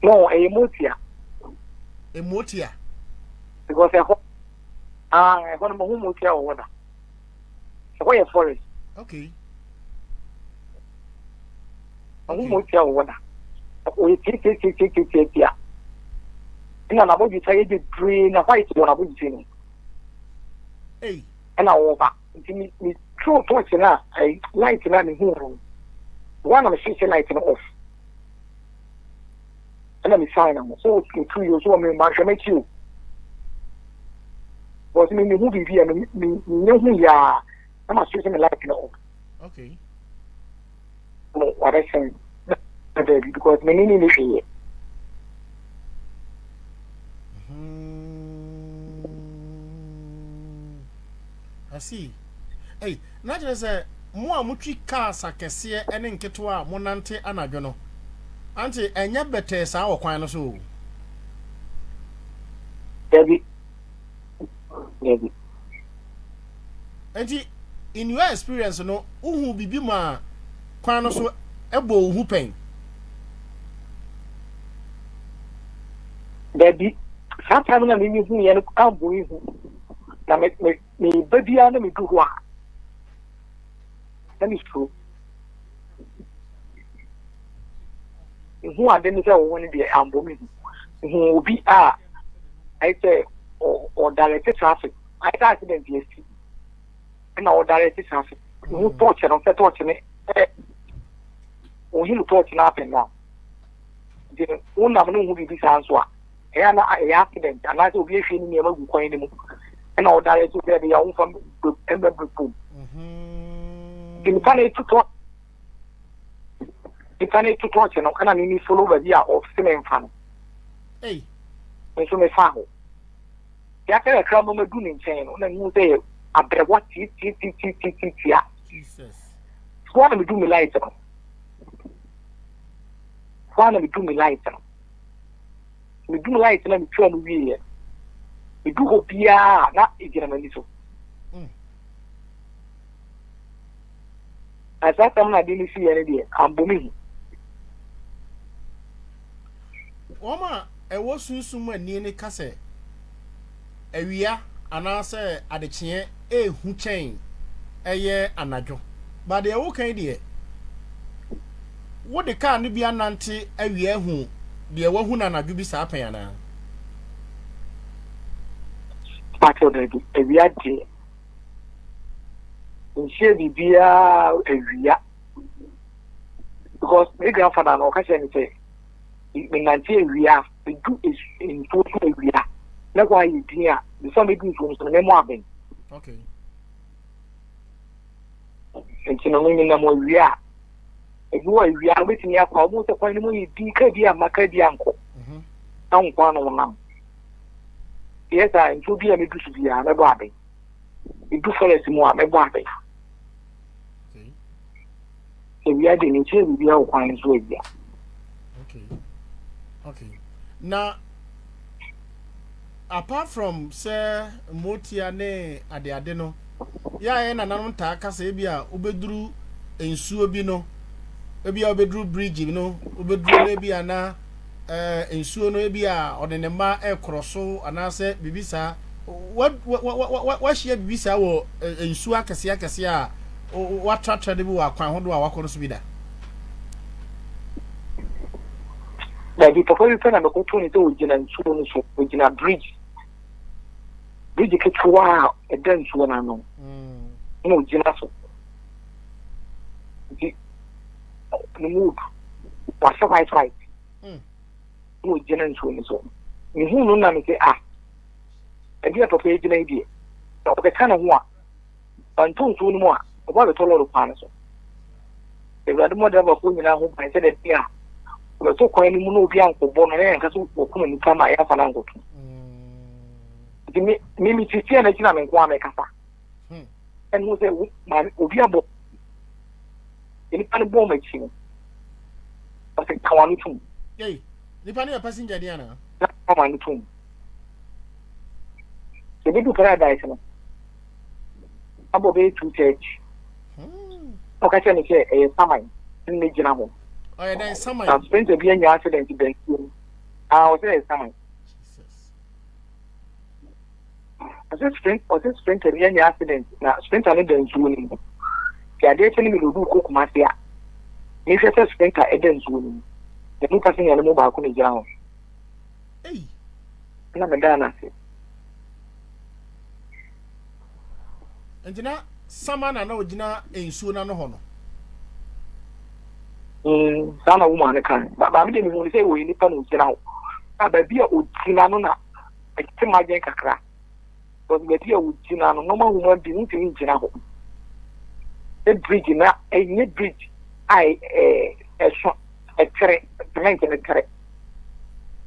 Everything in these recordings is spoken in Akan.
No, a motia. Because I want to move your water. Away a forest. Okay. I won't move your water. We take. And I'm about to say the green, a white one. I would see. Hey. And I over. Me true torch in a light in a room. One of the city lighting off. And let me sign them. So, 2 years old, I make you. Was me movie via me know who you are. I'm not shooting a light off. Okay. What I say, baby, because me need it here. I see. Hey, not just a more muchi cars a cassia and in Ketua, Monante Anagono. Auntie, and yet better sour quine so. Baby. Auntie, in your experience, no, who be ma quine so ebo whooping. Baby, sometimes I mean, you can't believe me, baby, I me do what. That is true. Who are then one of the ambulance who will be I say, or directed traffic. I accident yesterday. And our directed traffic. Who torture on that torture me? Or you torture up and down. The one of them who be this answer. And I accident, and I will be a feeling near my coin. And our directed there, they are from the ember boom. You can't to talk. You can't to touch, and I need follow the year of cement fan. Hey, and so may found. After a crumble of doing chain, and you say, I bet what Jesus. One of me do me light. One of me do me light. We do light and I'm trying to we do hope, yeah, not again a little. As that time I didn't see any day, I'm booming. Oma, I was soon somewhere near the cassette. A year, and I say at the chain, who chain a year and a job. But they're okay, dear. What the car be an auntie a year who, dear one who and a jubi sapana. Part of the reality. Share the beer every year because my grandfather no can say in Nigeria we do is in total area. That's why you hear the some people from the memoir. Okay. And you know, in the more area, if you are area waiting here for almost a point more, you declare the Macadi uncle. Don't one on now. Yes, I do be a little to be a baby. It do for us more, my baby. So we are the nature we are quite with you. Okay. Now, apart from Sir Motiane at the Adeno, ya and an taka sabia, Ubedru in Suobino, maybe Ubedru Bridge, you know, Ubedru maybe ana in Suonobia or the Nema air crosso, and I said, Bibisa, what she Bibisa or in Suakasia. What tractor do we acquire? How do I work with that? That the proposal and the opportunity with a bridge. Bridge get to wow, a dance one I know. No, Genaso. The mood was so right. No, Genan to his own. You who know me say, and you have to pay an idea. The kind of one. Until 2 more. About a total of panels. If I had more than a woman, I said that, yeah, we're so quite no bianco born and because we're coming to come my half an uncle. Mimi to see an exam and Guame Capa. And who said, my Obiabo in a bomb machine. I said, come on, too. Yay, the penny of passenger Diana. Come on, too. The big paradise. About 2 church. Okay, I say a summer in the general. Oh, yeah, there's some. I'm spent to be an accident to Ah, was there some? Jesus. Was it sprint a real accident? Now, sprint a little soon. The idea telling me to do cook matia. If you say sprint a didn't soon, the new person in the mobile could be down. Hey. And I'm a dana. And you know, someone I know Gina in Suna no hono. Some woman can, but I didn't want to say we need to know. But be a Utinana, a Timajan Kakra. But the dear Utinano, no one woman didn't think Jinabo. A bridge in a net bridge. I a carrot, a mention a carrot.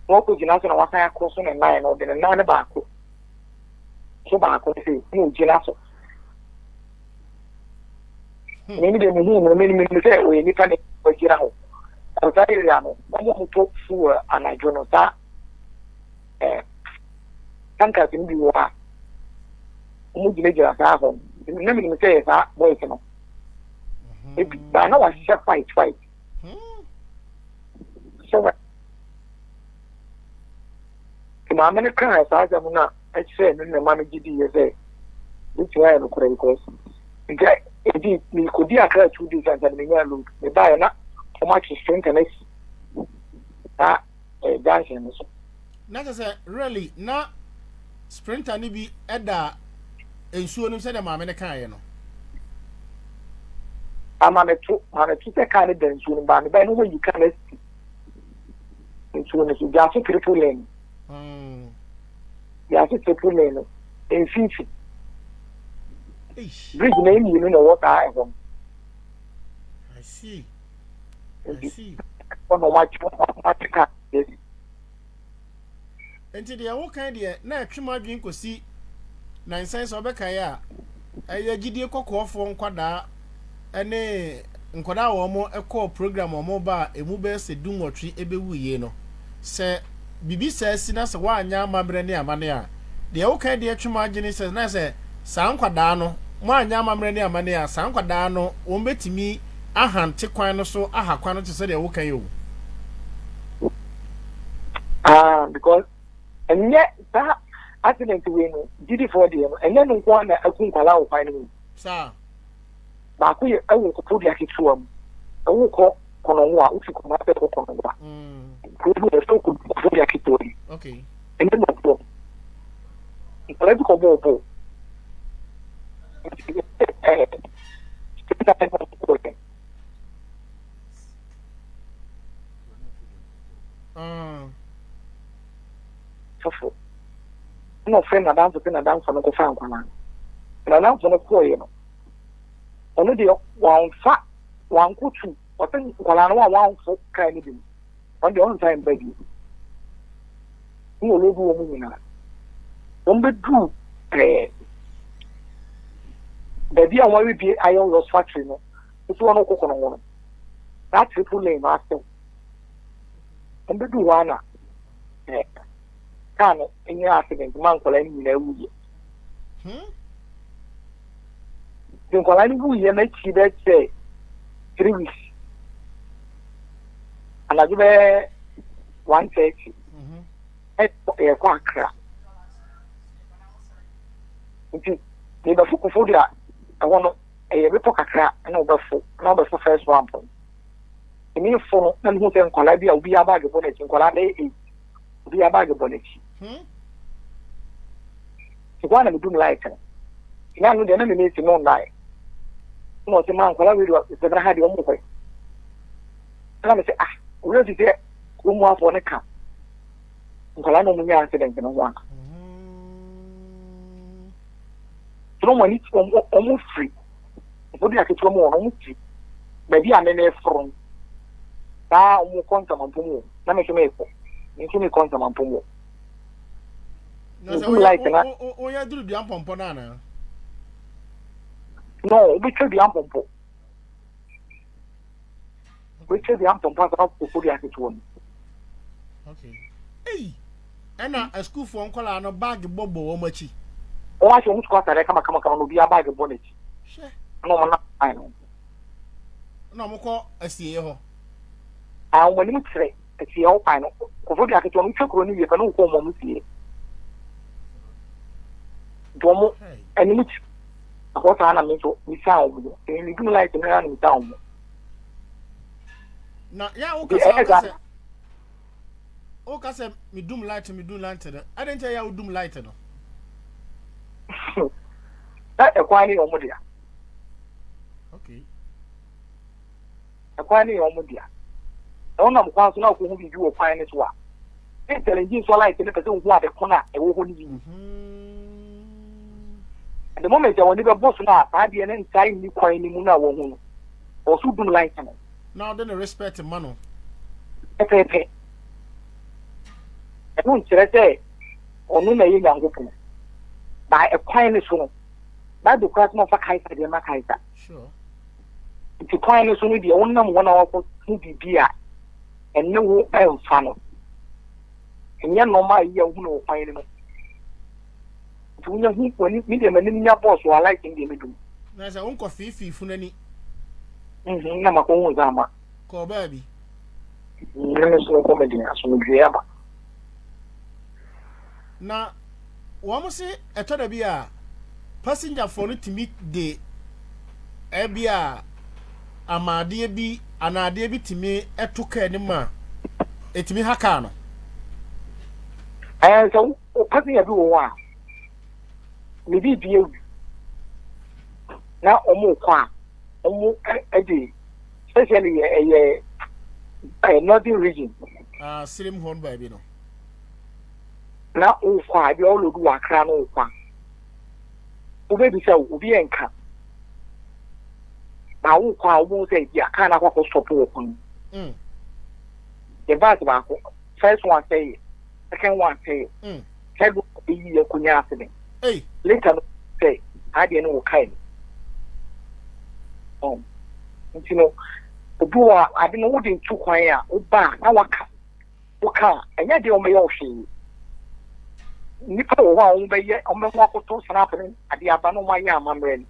What could you not know what I cross on a line or the nine about? So back, say, no, Ginaso. Maybe the many say we need to go Girao. I was very young. I want to talk to and I don't know that. Can't have been the war. Mujija Sahom. Never me say that boy. I know I shall fight. So, my American, as I am not, I said, in the money GD, which I am because. Indeed, we could be a clear 2 days and then we look. The buyer not how much strength and that dancing. Not as a really not sprint and be Edda and soon said a American. I'm on a 2 kind of dance soon, but I know you can see. And soon as you got a triple lane. You have a triple lane in 50. Bridge name, you know what I have. I see. On what you Until the old kind of now, Trimmer drink could see 9 cents of Becaya. I did you cock off on Quada and a Nkoda or more a core program or mobile, a mobile say doom or tree ebe yeno. Sir, Bibi says, Sinas, one young Mabrania Mania. The old kind of Trimmer says, Nasa, Sound Quadano. Mwa nyama mreni amane ya sankwa dano umbetimi ahante kwano so aha kwano to say the wokan yo. Because and yet that accident we know did for them and then one that I couldn't allow finding. Sir. Baku I will put the akitu I will call Konowa, which you come after Konowa. Could the akitu. Okay. And then no. Let's go more. No friend, I dance for the fan. And I now for the coin. Only the one fat, one kuchu, or then one for kind of on the on time, baby. You will live woman. Don't be true. The dear one will be iron loss factory. It's one of coconut. That's triple lane, master. And the Duana. Can in your accident, man, calling me a woo. The calling woo, you make you that say 3 weeks. And I give her 130. A quack crap. They were for that. I want a report crap and over for first 1 point. The mere phone and who can call will be a bag of bonnet and call be a bag of bonnet. The one of them like her. Now the enemy needs to know lie. No, the man call is never had your move. And I say, where is there? Room off on a cup. Call I know me accident in a one. No one needs almost free. What do you have to more almost free? Maybe I'm in a front. Now, more quantum on Pumu. Let me make it. You me quantum on Pumu. No, like that. Oh, yeah, do the amp banana. No, we should be ample. We should be ample pass up to put the one. Okay. Hey, and a school for Uncle no bag bobo or machi. Oh, I should got that I come be a bag of bonnet. No, I know. No more call a CEO. I when you say, ati ya opa no kofo bi aketo no twekro ni ye fa no ko mo musie domo eni muti akota na me so mi sa omo ni dum light na na mi ta omo na ya o kasa mi dum light no I didn't tell you dum light no that ekwani omo dia okay ekwani omo dia ona mo kwa so na ko hu bi wo kwan ni so a intelligence so light ni person hu ade kona e wo ho ni at the moment I want to boss na ade ne ntai ni kwan ni mu na wo hu no o su dum light no now then respect mano pepe e no nkyere say onu na yi nyangopo ba e kwan ni so no ba do cross mo fa kaisa de ma kaisa sure ti kwan ni so no de wonnam wona wo ko bibia enne wo emfa no enya no ma yi hu no kwan ni no tunya hu ko ni mi de mani nya boss wa like ndi me dum na say won ko fifi funani na mako hu zama ko baby nene so ko medin aso no dwe aba na wo mo se eto da bia passenger for no timi de e bia amade bi anade bi timi eto ka ni ma etimi haka no so o passenger bi wo a me bi bia na omo kwa omo edi especially northern region slim horn baby no na o kwa bi o lodu akra no kwa o be bi say obi enka na o kwa o mo say bi aka na kwa ko stop o kun the bus ba ko first one say second one say third one e kunya accident later say ade no kai ntino obuwa ade no wodi ntu kwan a oba na waka enya de o me yo hwe nipa wo ha o be ye o me mo akoto snap ne ade aba no ma ya amamre ni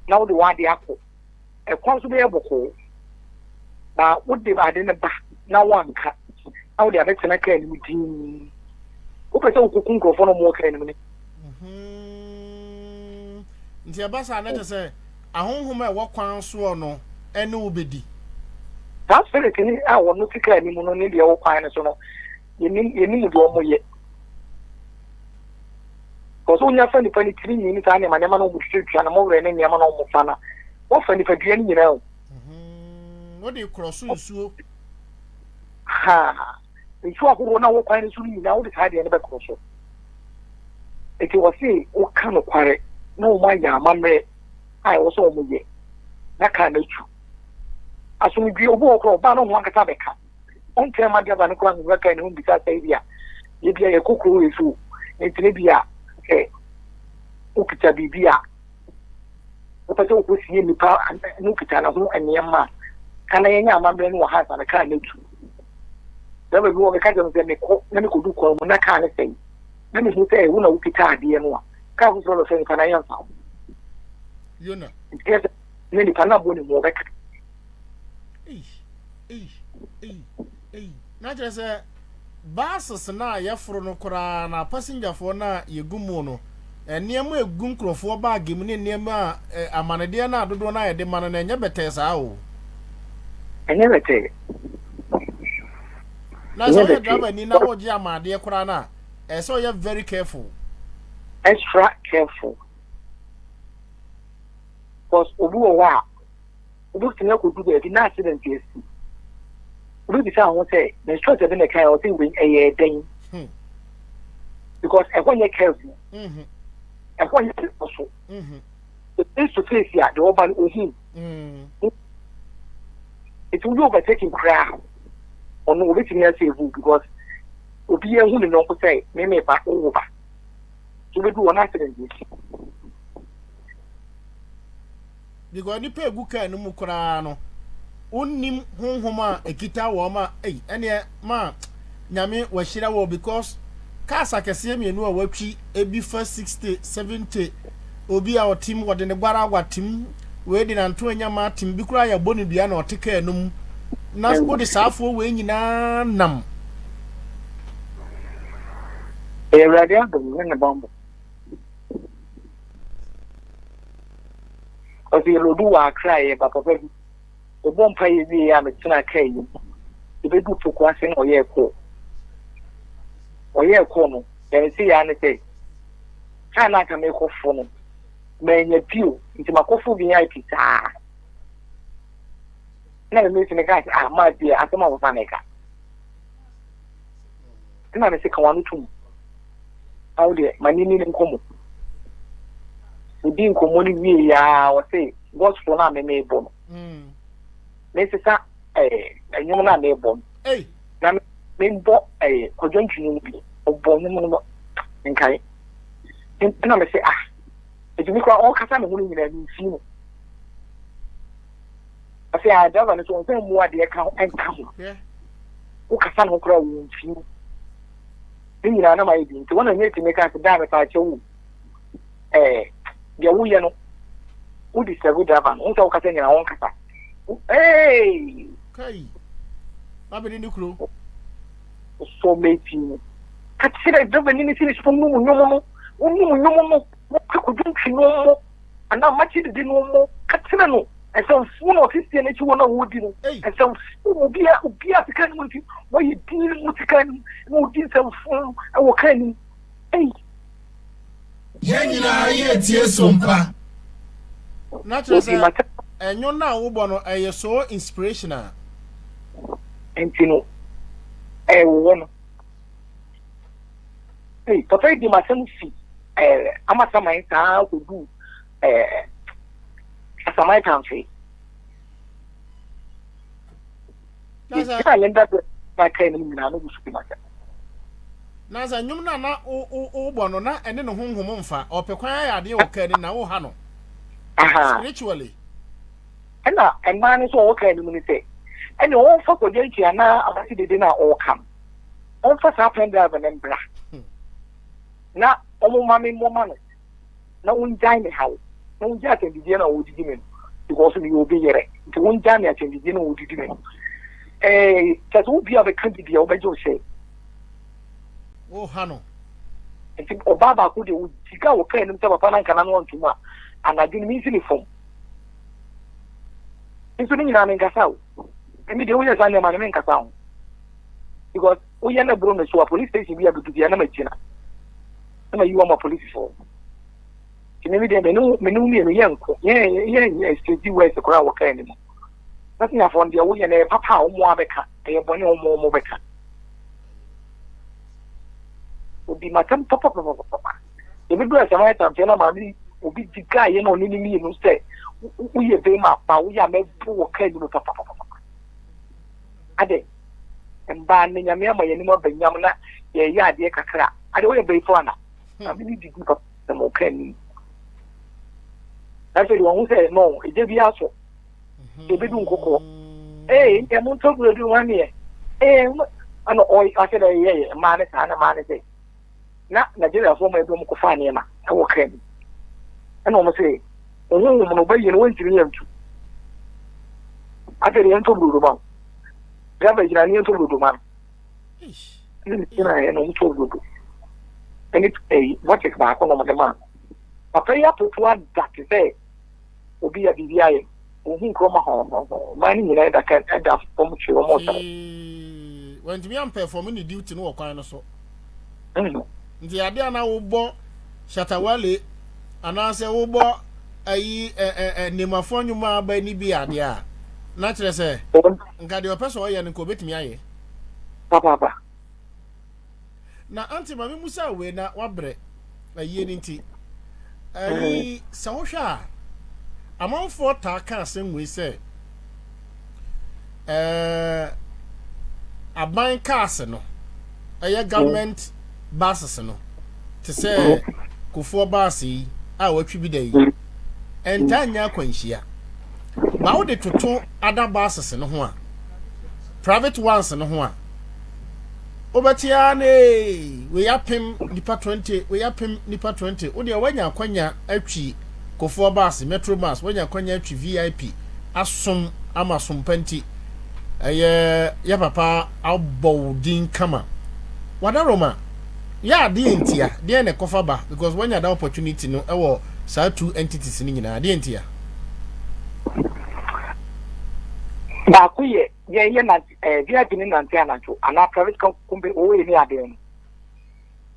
na wodi wa de akọ ekwan so be eboko ba wodi ba de ne ba na wanka na wodi abetena kan ni din o pese okukun nkrofo no mo kan ni nti abasa na je se ahonhom e wokwan so no ene obedi that's very kini a wono tika ni mu no ne de wokwan ne so no yeni mu do mo ye ko so nya fa ni pani tiri ni ta ne ma ne ma no mu twetwa na mo wre ne ne ma no mo fa na wo fa ni fa dua ni nyina o wo de cross nsuo ha nsuo akoro na wokwan ne so ni na wo de ta de ne be cross eti wo se o ka no kware na o ma ya amamre ai wo so mo ye na ka na chu asumi bi obo okro ba no ho ankata beka on tema dia ba ne kwa ngwa ka ne hu bisa sai bia ye bia ye kokoro esu entire bia o kita bibia o pa so ko sie nipa no kita na ho anyema kana ye nya amamre no ha sa na ka na chu da ba bi wo ka jam se ne ko na ne ko du ko mo na ka na sai na ne hu sai wo na wo kita ade no ka hu so lo sai kana yan sa yona ne ni kana bo ni mo beka na jere se bases na ya foro no kora na passenger fo na yegumu no enema egum krofo bag mu ne enema amanede na adodo na yede man na enye bete saa o enye bete na so ya driver ni na woji amade kora na so you very careful extra careful because obu wa obu tinya ko du be na accident yes obu bi sa won say na stress be na kai o say we den because e kwanye careful e kwanye so the face to face ya the urban ohin it will be overtaking crowd on obi tinya say because obi e hu ni no ko say me ba o ba so we do one accident yes because ni pe guka no mu kora no onnim honhom a ekita wo ma ene ma nyame wa hira wo because kasa kese mienu a watwi ebi fa 60 70 obi a otim wode ne gwara agwatim we di nanto anya ma tim bi kura ya bonu dua na oteka enum na wo de saafo we nyina nam radio do ne bombo o si lo do wa cry ba papa bi o bom pa yi bi ya me tena kai yi e be du to kwa se no ye ko no e si ya ne sei kana ka me ko fo no me nya pio nti makofo bi ya pita na me se ne ka ma bi asema wo fa ne ka ina me se ka wanu tum aude manini ne nkomo udi nkomo ni wie ya wo se gospel na me bo no me se sa enyum na me bo na me bo kojo ntwinu bi obo no no nkai ina me se ejumi kwa o kasa me hu ni nyina ni fi no afi a dava no so nse mu ade ka enka ho o kasa no kura wo fi ni nyina na mai bi nti wona nyeti me ka se da me pa chewu dia wo ye no wo di serve dava no nso o kasa nyina won kasa kai babe ni kuro so meti ka tire dava ni sini so mu nyomo no ko dunchi no ana machi de no mo ka tire no e so fu no ofisi na chi wona wo di no e so obia tika ni mo ti wo yi di mo tika ni mo di so fu e wo kan ni Yenina ye tie sompa. Natural say enyo na wo bo no e so inspirational. Entino wo no papa di ma sem si amasa mai ta ko du asamai kan fi Nasa lenda ba kai ni na no su kuma Nasa nyum na o bo no na ene no honhom mfa opekwan ya de o kan na wo ha no spiritually ena emani so o kan ni ni say ene o fa ko je ntia na abasi de na o kam o fa sa penda ba nembra na omo mami mo mano na unjai me hawo na unjai atendije na odidi me because we obi yere nti unjai me atendije na odidi me tazo bi aba candidate obejo say o hano nti obaba ko de utika wo kan nim te papa na kana no ntuma anadin mi sini fom nso ni nyina me ngasa o emi de wo yesa ne ma ne me ngasa o because o yana bro no so police station bi abudu bi na machina na you am a police for kini mi de me no mi yanko ye stage west kora wo kan ni nothing ya for dia wo yana papa o mo abeka e bone o mo beka obi matam papa e bi do asama ta pena ma bi obi diga ye no ni mi no say wo ye be ma pa wo ya me bu wo kan ni papa ade mba ne nyame ama ye ni mo banyam na ye ya ade kakra ade wo ye be fo ana abi ni digi papa mo kan ni after won say no e je bi aso e be du nkoko e mo to bro du wan ye ano oi ase da ye ma ne sa na ma ne say na Nigeria fo mo e do mo ko fa ne ma e wo kan ni ana mo say ohun mo no bayi no wantiri yantu after yan to bro do ma gaba jira ni to bro do ma ni kina ya no to bro do and what is back on the man papa ya potua that say obi ya bibia ye ohun kroma ho mani nyina da kan da form chiro mo so when to me am perform ni duty no kwan no so ndi ade ana wo bo shatawale ana se wo bo ayi nemafo nyuma ba ni bi ade a na kire se nka de opeso o ye nko betimi aye papa na anti mami musa we na wabre ayi ni nti ayi se wo hwa amanfo ta ka asenwe se aban cars no aye government buses no te se kofo bus yi a watwi bi dai entanya kwanhia ba wo de toto ada buses no ho a private ones no ho a obatia ne we yapem nipa 20 we yapem nipa 20 wo de wanya kwanya atwi kofo bus metro bus wanya kwanya atwi VIP asom ama sompanti ya papa outboarding kama wada Roma ya di entia de na kofa ba because when you that opportunity no ewo sa two entities ni nyina de entia ba ku ye na via gini nanti anacho ana private company o ni ade no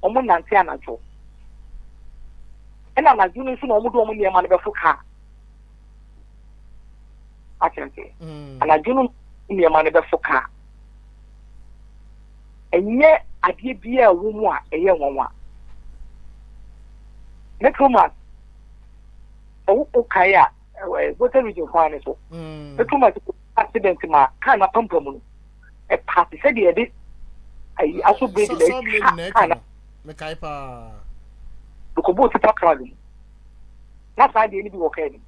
omo nanti anacho ena na junu so na omo do omo ne ma ne be fuka achente ana junu ne ma ne be fuka enye ade bia wo mu a eye wonwa necromat o kaya what region fine so necromat accident ma kana pampamu e party said e dey ai aso break the kana me kai pa ko bo tipa krado na sa de ni bi wo kai ni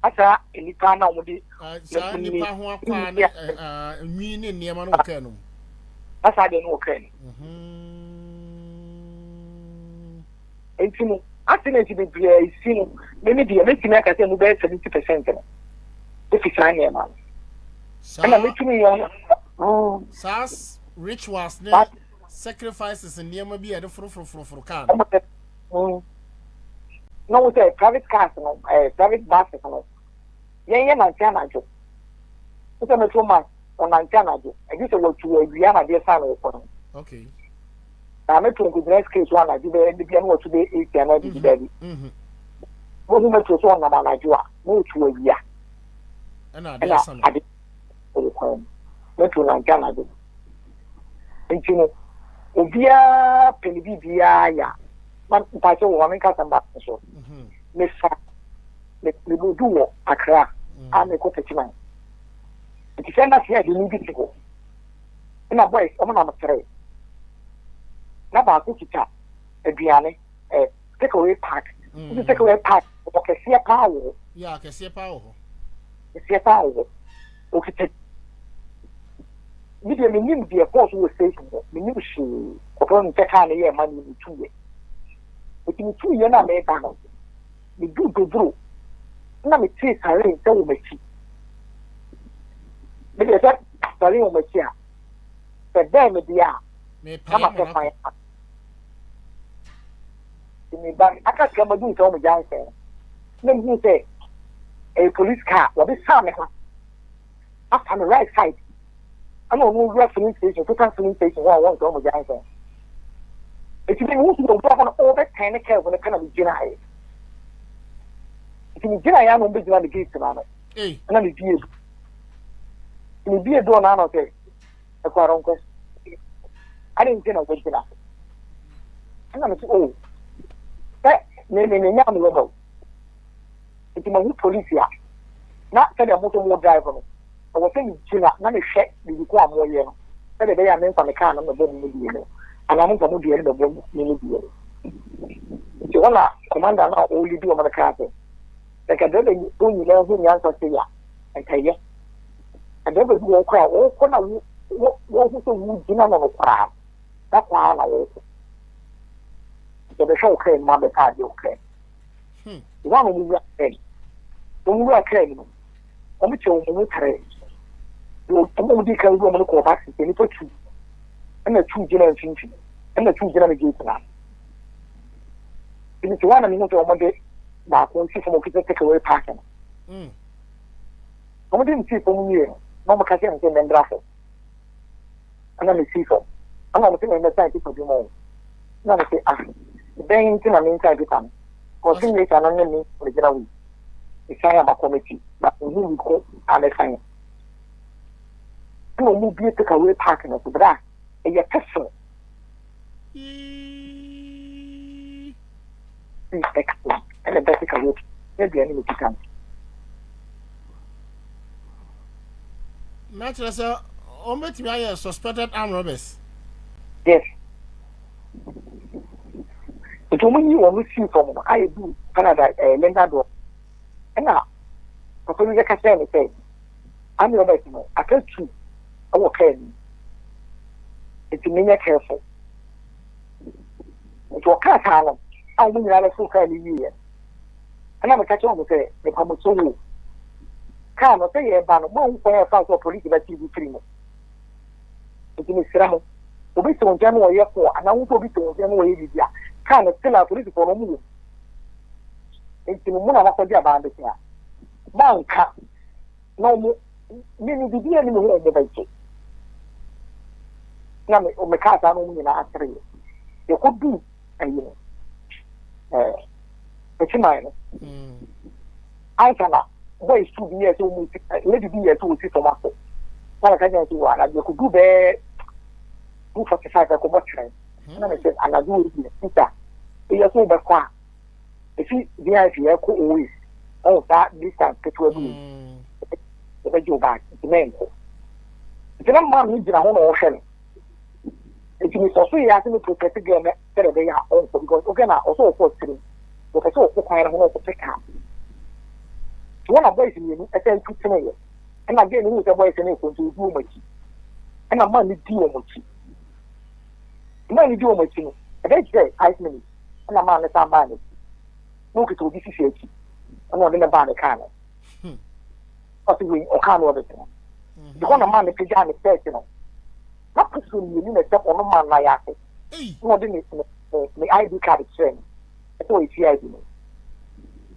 asa ni pa na mo di sa ni pa ho akwa na nwi ni niam no kai no asa de no kai ni entimo accident be bia isi no me di me timi aka say no be 70% no if it's an man and I'm making you sas rituals ne sacrifices and niam bi e de fro kan no we say private cars no private buses no yen na ntia na jo so me to man on ntia na jo e just what to awia na dey san ko okay na me to go dress case one na jo be bia no to be 8 na di baby wo me to so na na jo a no to awia ana dey san ko me to na ntia na jo entino obia penibi bia ya man pa so wo men ka samba so me fa me do wo akra a me ko techiman ti senda sia de ni bitiko ina boys o na matre na ba ko kita aduane take away park take away park o ke sia pa wo ya ke sia pa wo o kita video me nim de course wo station me nim shi ko ton te ka ne ye mani ni tuwe o ti ye na me ka no me do na me ti sare nte wo machi me de ta sare wo machi a te da me dia me pa ma me ba aka ka ma du to me janse na me say a police car what is me ha after the right side I'm on move filling station total filling station one to me janse it's been moved to the over 10 care when the kind of general ni jira ya no be jira the gate na no na me bie ni bie do na no say e kwa ron ko ari nti na go jira na me oh ne nya me lo iti ma police ya na se de moto mo driver no o se ni jira na me hwe ni ko amoye no se de be ya me nfa me car na me bo ni bie no ana mo nfa mo bie no bo ni bie ti wala commander na o li do ma the car like a baby who you learn him answer to ya and tell you and then we will cry oh kuna what is the dinner no cry that why na wo so the show came ma be card okay one we were okay when we were okay no o mi che o mu tare no o di kan go mo ko ba si ni to tu na tu jina chinchi na tu jina me gate na ni to wana mi no to mo de ba ko si fo mo kite take away parking mo din si fo mo ni no mo ka se nse me ndrafo ana me si fo ana mo tin me sai ti fo bi mo na me say ben tin na me sai bi tan ko tin le tan na ni original wi isa ya ma committee ba ni ko ale sai no mo bi take away parking so bra e ya peso excellent and the basic route maybe any can natural sir o metimi aye suspected armed robbers yes it only you want to see from I do Canada Linda do and now for you can say I'm your best no I can see okay it's mean careful it will cut out I'm going to full kind of year. And I'm a catch on to say, the Pamuso, car no say e ba no mo nko e fa so police ba TV free mo nti ni sira mo obi to nja no ye ko ana wo obi to nja no ye bibia car no still a police for no mu nti mo na ba ko dia ba de ya banka no mo ni bibia ni mo ho de ba che na me o me ka sa no mu na atre ye ko du ayi it's mine. I cannot wait 2 years to let it be a 2 years tomato. What I can do, and you could do there 245 a commotion. And I said, and I do it. You are so bad. If you the idea, always, oh, that distance to do. If you back, the man. If you don't mind, you don't ocean. If you also ask me to get together, they are also because, okay, now also for 3. Because also kind of want to pick up. One of boys in I tell you to and again, who is a boy in it to do much. And a man do much. Man do much. And they say 5 minutes. And a man is a man. Look at all this is I'm not in a band of cannon. Possibly or can't order them. The one a man is began is personal. Not pursuing you in a step on a man like that. Not in the ID card exchange. So it's here,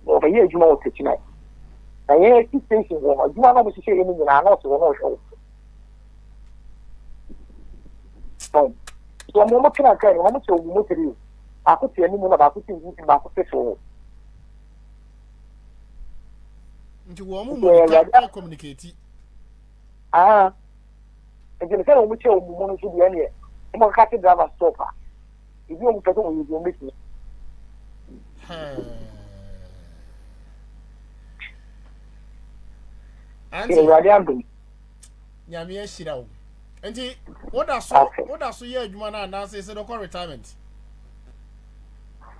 over here, you know, tonight. I hear two stations. You are not to say anything, and I'm not so. So, I'm not going to tell you how much you want to do. I could see any more about putting you in my professional. You want communicate. And you tell which you want to be any. I'm going to catch a driver stopper. If you want to go, you will meet me. Auntie, Yamia Shirao. Auntie, what are so year you want to announce is a local retirement?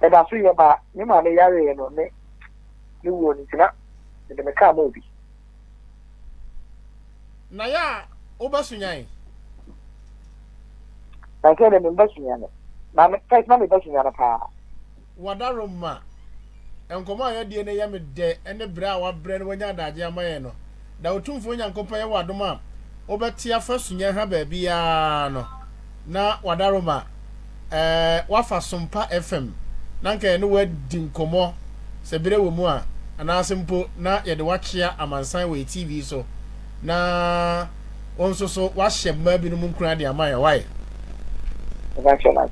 And I see about you, my area, and on it. You wouldn't not in the car movie. Naya, Obersunyai. I can't remember it. My first money bashing on a car. Wadaroma enkomo ya die ne ya me de ene bra wa bre ne wanya daje amaye no da otumfo nyankopon ya wadoma obeti afasunya ha ba bia no na wadaroma wafa SOMPA FM na nka ene wadi nkomo se bere wo mu a ana sempo na ye de wachia amansan we TV so na onso so wa hye ma bi no mu nkura de amaye why Eventually.